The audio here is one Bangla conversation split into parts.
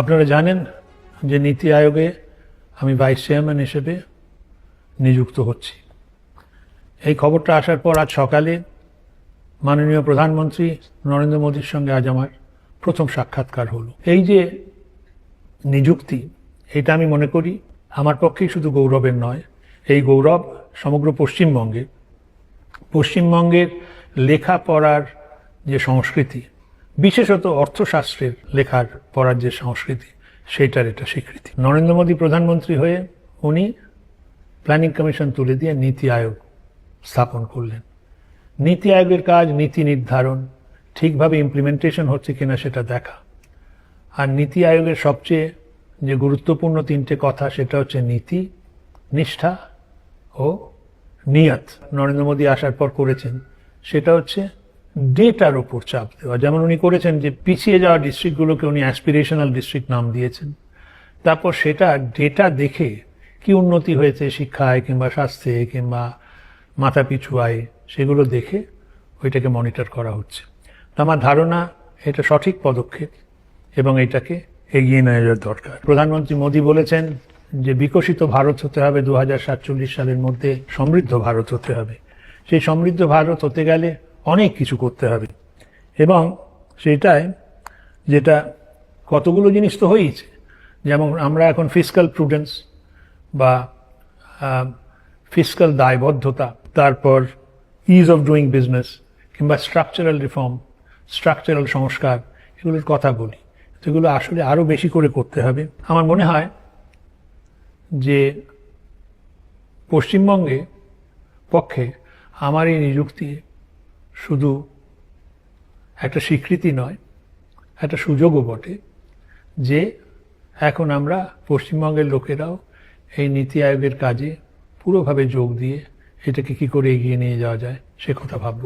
আপনারা জানেন যে নীতি আয়োগে আমি ভাইস চেয়ারম্যান হিসেবে নিযুক্ত হচ্ছি। এই খবরটা আসার পর আজ সকালে মাননীয় প্রধানমন্ত্রী নরেন্দ্র মোদীর সঙ্গে আজ আমার প্রথম সাক্ষাৎকার হলো। এই যে নিযুক্তি, এটা আমি মনে করি আমার পক্ষেই শুধু গৌরবের নয়, এই গৌরব সমগ্র পশ্চিমবঙ্গের লেখাপড়ার যে সংস্কৃতি, বিশেষত অর্থশাস্ত্রের লেখার পড়ার যে সংস্কৃতি, সেইটার এটা স্বীকৃতি। নরেন্দ্র মোদী প্রধানমন্ত্রী হয়ে উনি প্ল্যানিং কমিশন তুলে দিয়ে নীতি আয়োগ স্থাপন করলেন। নীতি আয়োগের কাজ নীতি নির্ধারণ, ঠিকভাবে ইমপ্লিমেন্টেশন হচ্ছে কিনা সেটা দেখা। আর নীতি আয়োগের সবচেয়ে যে গুরুত্বপূর্ণ তিনটে কথা, সেটা হচ্ছে নীতি, নিষ্ঠা ও নিয়ত। নরেন্দ্র মোদী আসার পর করেছেন সেটা হচ্ছে ডেটার ওপর চাপ দেওয়া। যেমন উনি করেছেন যে পিছিয়ে যাওয়া ডিস্ট্রিক্টগুলোকে উনি অ্যাসপিরেশনাল ডিস্ট্রিক্ট নাম দিয়েছেন। তারপর সেটা ডেটা দেখে কি উন্নতি হয়েছে শিক্ষায় কিংবা স্বাস্থ্যে কিংবা মাথাপিছু আয়ে, সেগুলো দেখে ওইটাকে মনিটর করা হচ্ছে। তো আমার ধারণা এটা সঠিক পদক্ষেপ এবং এটাকে এগিয়ে নেওয়া যাওয়ার দরকার। প্রধানমন্ত্রী মোদী বলেছেন যে বিকশিত ভারত হতে হবে 2047 সালের মধ্যে, সমৃদ্ধ ভারত হতে হবে। সেই সমৃদ্ধ ভারত হতে গেলে অনেক কিছু করতে হবে এবং সেটাই যেটা কতগুলো জিনিস তো হয়েছে। যেমন আমরা এখন ফিসক্যাল প্রুডেন্স বা ফিসক্যাল দায়বদ্ধতা, তারপর ইজ অফ ডুইং বিজনেস কিংবা স্ট্রাকচারাল রিফর্ম, স্ট্রাকচারাল সংস্কার, এগুলোর কথা বলি। সেগুলো আসলে আরও বেশি করে করতে হবে। আমার মনে হয় যে পশ্চিমবঙ্গে পক্ষে আমার এই নিযুক্তি শুধু একটা স্বীকৃতি নয়, একটা সুযোগও বটে যে এখন আমরা পশ্চিমবঙ্গের লোকেরাও এই নীতি আয়োগের কাজে পুরোভাবে যোগ দিয়ে এটাকে কি করে এগিয়ে নিয়ে যাওয়া যায় সে কথা ভাবব।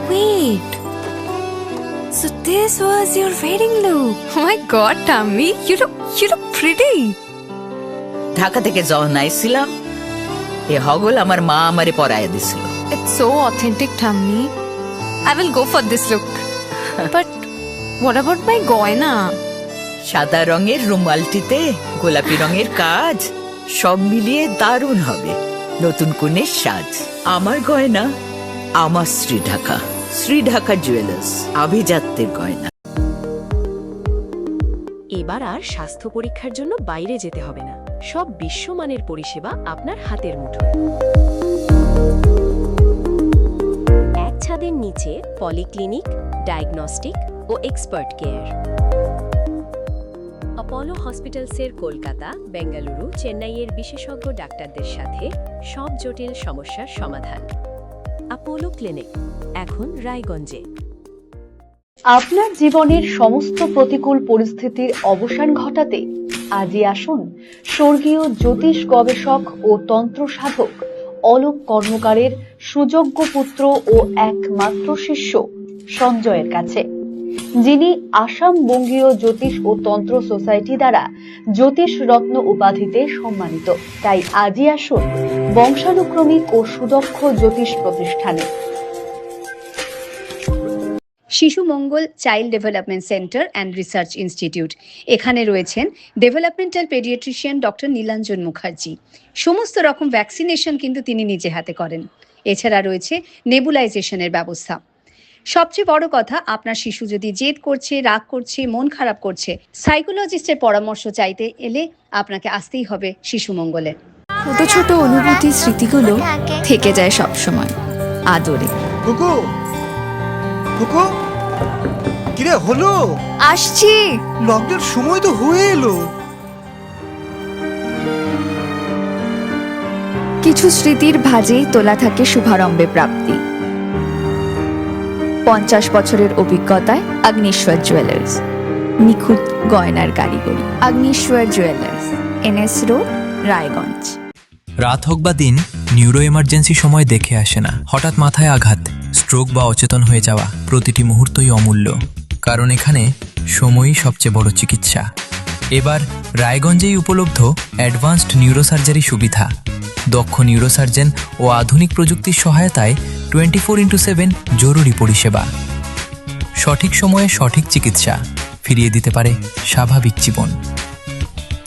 Wait. So this was your wedding look. Oh my god, Tammy, you look pretty. Dhaka থেকে যখন আইছিলাম এ হগল আমার মা আমারে পরায় দিছিল। It's so authentic, Tammy. I will go for this look. But what about my goina? সাদা রঙের রুমালটিতে গোলাপি রঙের কাজ, সব মিলিয়ে দারুণ হবে নতুন কনের সাজ। আমার গয়না আমার শ্রী ঢাকা জুয়েলার্স, আভিজাত্যের গয়না। এবার আর স্বাস্থ্য পরীক্ষার জন্য বাইরে যেতে হবে না, সব বিশ্বমানের পরিষেবা আপনার হাতের মুঠোয়। এক ছাদের নিচে পলিক্লিনিক, ডায়াগনস্টিক ও এক্সপার্ট কেয়ার। অপোলো হসপিটালসের কলকাতা, বেঙ্গালুরু, চেন্নাইয়ের বিশেষজ্ঞ ডাক্তারদের সাথে সব জটিল সমস্যার সমাধান। অপোলো ক্লিনিক এখন রায়গঞ্জে। আপনার জীবনের সমস্ত প্রতিকূল পরিস্থিতির অবসান ঘটাতে আজই আসুন স্বর্গীয় জ্যোতিষ গবেষক ও তন্ত্র সাধক অলোক কর্মকারের সুযোগ্য পুত্র ও একমাত্র শিষ্য সঞ্জয়ের কাছে, যিনি আসাম বঙ্গীয় জ্যোতিষ ও তন্ত্র সোসাইটি দ্বারা জ্যোতিষ রত্ন উপাধিতে সম্মানিত। তাই আজই আসুন বংশানুক্রমিক ও সুদক্ষ জ্যোতিষ প্রতিষ্ঠানে। Shishu Mangal child development centre and research institute. এখানে রয়েছেন developmental paediatrician doctor Nilanjan Mukherjee. সমস্ত রকম ভ্যাকসিনেশন কিন্তু তিনি নিজে হাতে করেন। এছাড়া রয়েছে নেবুলাইজেশনের ব্যবস্থা। সবচেয়ে বড় কথা, আপনার শিশু যদি জেদ করছে, রাগ করছে, মন খারাপ করছে, সাইকোলজিস্টের পরামর্শ চাইতে এলে আপনাকে আসতেই হবে শিশু মঙ্গলে। ছোট ছোট অনুভূতি, স্মৃতিগুলো থেকে যায় সব সময় আদরে। কিরে হলো? আসছি। লকডাউন সময় তো হয়ে এলো। কিছু স্মৃতির ভাজেই তোলা থাকে শুভারম্ভে প্রাপ্তি। 50 বছরের অভিজ্ঞতায় অগ্নিশ্বর জুয়েলার্স, নিখুঁত গয়নার কারিগরি। Agnishwar jewellers, NS road, Raiganj. রাত হোক বা দিন, নিউরো এমার্জেন্সি সময় দেখে আসে না। হঠাৎ মাথায় আঘাত, স্ট্রোক বা অচেতন হয়ে যাওয়া, প্রতিটি মুহূর্তই অমূল্য। কারণ এখানে সময়ই সবচেয়ে বড় চিকিৎসা। এবার রায়গঞ্জেই উপলব্ধ অ্যাডভান্সড নিউরোসার্জারি সুবিধা। দক্ষ নিউরোসার্জন ও আধুনিক প্রযুক্তির সহায়তায় 24x7 জরুরি পরিষেবা। সঠিক সময়ে সঠিক চিকিৎসা ফিরিয়ে দিতে পারে স্বাভাবিক জীবন।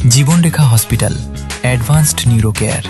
জীবনরেখা হসপিটাল, অ্যাডভান্সড নিউরো কেয়ার।